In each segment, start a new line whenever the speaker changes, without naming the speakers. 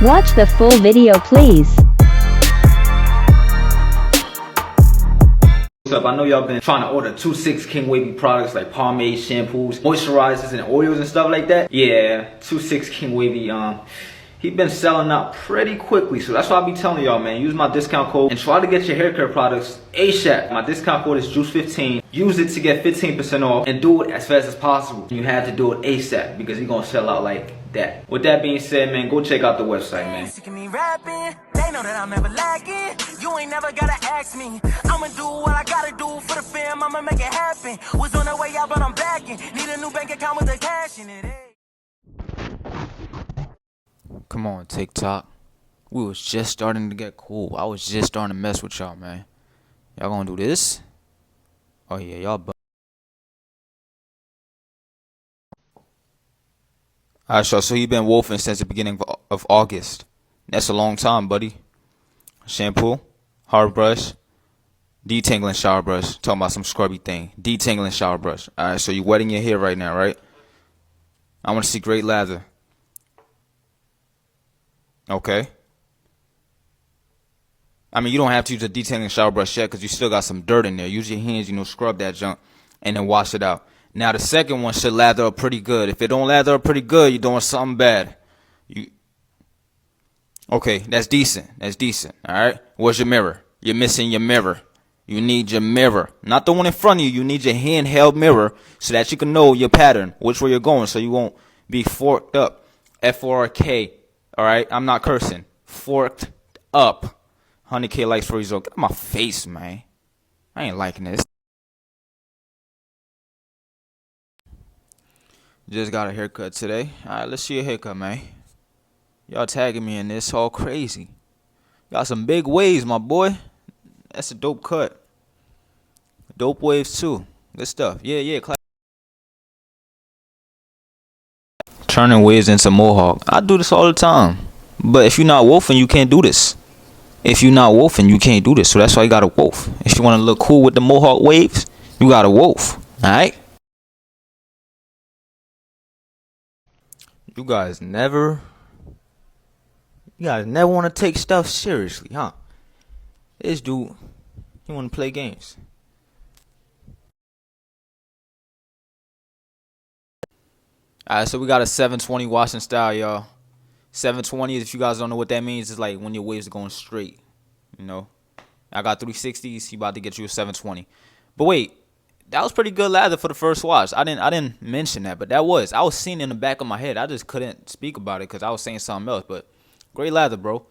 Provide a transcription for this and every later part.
Watch the full video please.
What's up? I know y'all been trying to order 26 King Wavy products like pomade, shampoos, moisturizers, and oils and stuff like that. Yeah, 26 King Wavy, he been selling out pretty quickly, so that's why I be telling y'all, man, use my discount code and try to get your hair care products ASAP. My discount code is Juice15. Use it to get 15% off and do it as fast as possible. You have to do it ASAP because you're gonna sell out like that. With that being said, man, go check out the website, man.
They know that I'm never lagging. You ain't never gotta ask me. I'ma do what I gotta do for the fam. I'ma make it happen. Was on the way out, but I'm backing. Need a new bank account with the cash in it.
Come on, TikTok. We was just starting to get cool. I was just starting to mess with y'all, man. Y'all gonna do this? Oh yeah, y'all. Alright, so you been wolfing since the beginning of August. That's a long time, buddy. Shampoo, hard brush, detangling shower brush. Talking about some scrubby thing. Detangling shower brush. Alright, so you wetting your hair right now, right? I want to see great lather. Okay. I mean, you don't have to use a detangling shower brush yet because you still got some dirt in there. Use your hands, scrub that junk and then wash it out. Now, the second one should lather up pretty good. If it don't lather up pretty good, you're doing something bad. Okay, that's decent. That's decent. All right. Where's your mirror? You're missing your mirror. You need your mirror. Not the one in front of you. You need your handheld mirror so that you can know your pattern, which way you're going, so you won't be forked up. F-O-R-K. All right. I'm not cursing. Forked up. 100K likes for result. Get out my face, man. I ain't liking this. Just got a haircut today. All right, let's see your haircut, man. Y'all tagging me in this all crazy. Got some big waves, my boy. That's a dope cut. Dope waves, too. Good stuff. Yeah. Turning waves into mohawk. I do this all the time. But if you're not wolfing, you can't do this. If you're not wolfing, you can't do this. So that's why you got to wolf. If you want to look cool with the mohawk waves, you got to wolf. All right? You guys never want to take stuff seriously, huh? This dude, he want to play games. Alright, so we got a 720 washing style, y'all. 720, if you guys don't know what that means, is like when your waves are going straight. I got 360s. He about to get you a 720. But wait, that was pretty good lather for the first wash. I didn't mention that, but I was seeing it in the back of my head. I just couldn't speak about it because I was saying something else. But great lather, bro.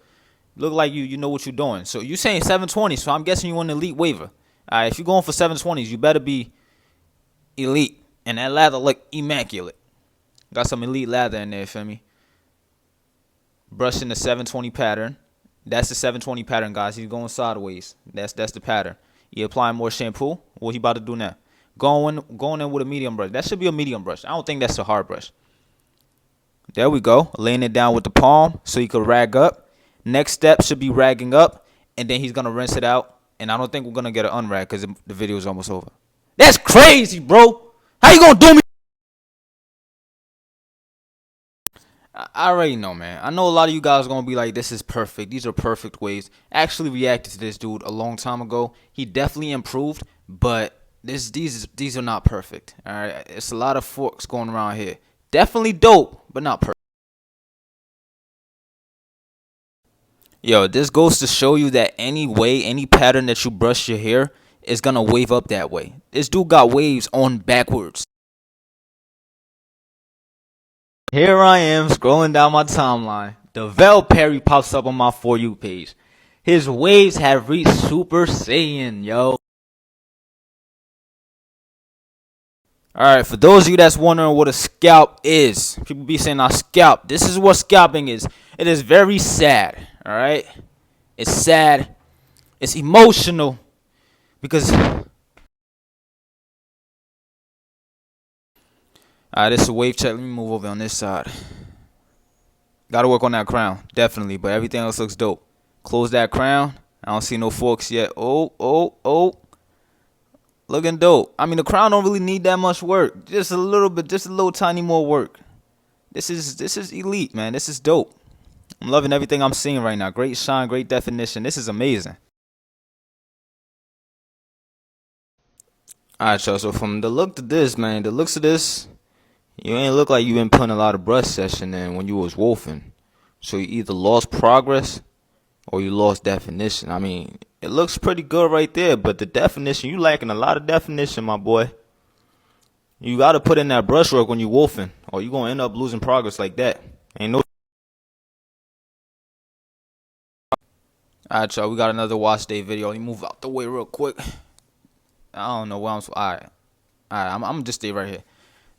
Look like you know what you're doing. So you saying 720, so I'm guessing you want an elite waiver. All right, if you're going for 720s, you better be elite. And that lather look immaculate. Got some elite lather in there, feel me? Brushing the 720 pattern. That's the 720 pattern, guys. He's going sideways. That's the pattern. You applying more shampoo. What he about to do now? Going in with a medium brush. That should be a medium brush. I don't think that's a hard brush. There we go. Laying it down with the palm so you could rag up. Next step should be ragging up. And then he's going to rinse it out. And I don't think we're going to get an unrag because the video is almost over. That's crazy, bro. How you going to do me? I already know, man. I know a lot of you guys are going to be like, this is perfect. These are perfect waves. I actually reacted to this dude a long time ago. He definitely improved, but these are not perfect. All right, it's a lot of forks going around here. Definitely dope, but not perfect. Yo, this goes to show you that any way, any pattern that you brush your hair is going to wave up that way. This dude got waves on backwards. Here I am scrolling down my timeline. Devel Perry pops up on my For You page. His waves have reached Super Saiyan, yo. Alright, for those of you that's wondering what a scalp is, people be saying I scalp. This is what scalping is. It is very sad, alright? It's sad. It's emotional. Because alright, this is a wave check. Let me move over on this side. Gotta work on that crown, definitely. But everything else looks dope. Close that crown. I don't see no forks yet. Oh. Looking dope. I mean, the crown don't really need that much work. Just a little bit, just a little tiny more work. This is elite, man. This is dope. I'm loving everything I'm seeing right now. Great shine, great definition. This is amazing. Alright, y'all. So from the look to this, man, the looks of this, you ain't look like you been putting a lot of brush session in when you was wolfing. So you either lost progress or you lost definition. I mean, it looks pretty good right there, but the definition, you lacking a lot of definition, my boy. You gotta put in that brushwork when you wolfing, or you gonna end up losing progress like that. Ain't no. Alright, y'all, we got another wash day video. Let me move out the way real quick. I don't know where I'm. Alright, I'm gonna just stay right here.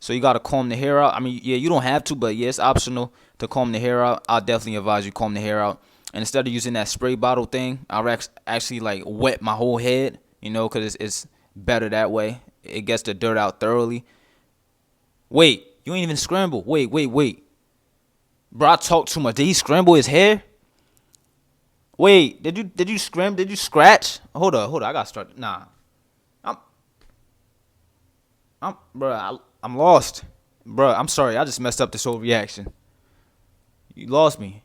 So you gotta comb the hair out. I mean, yeah, you don't have to, but yeah, it's optional to comb the hair out. I'll definitely advise you comb the hair out. And instead of using that spray bottle thing, I'll actually like wet my whole head, you know, because it's better that way. It gets the dirt out thoroughly. Wait, you ain't even scramble. Wait. Bro, I talk too much. Did he scramble his hair? Wait, did you scram? Did you scratch? Hold up. I gotta start. Nah, I'm lost, bro. I'm sorry. I just messed up this whole reaction. You lost me.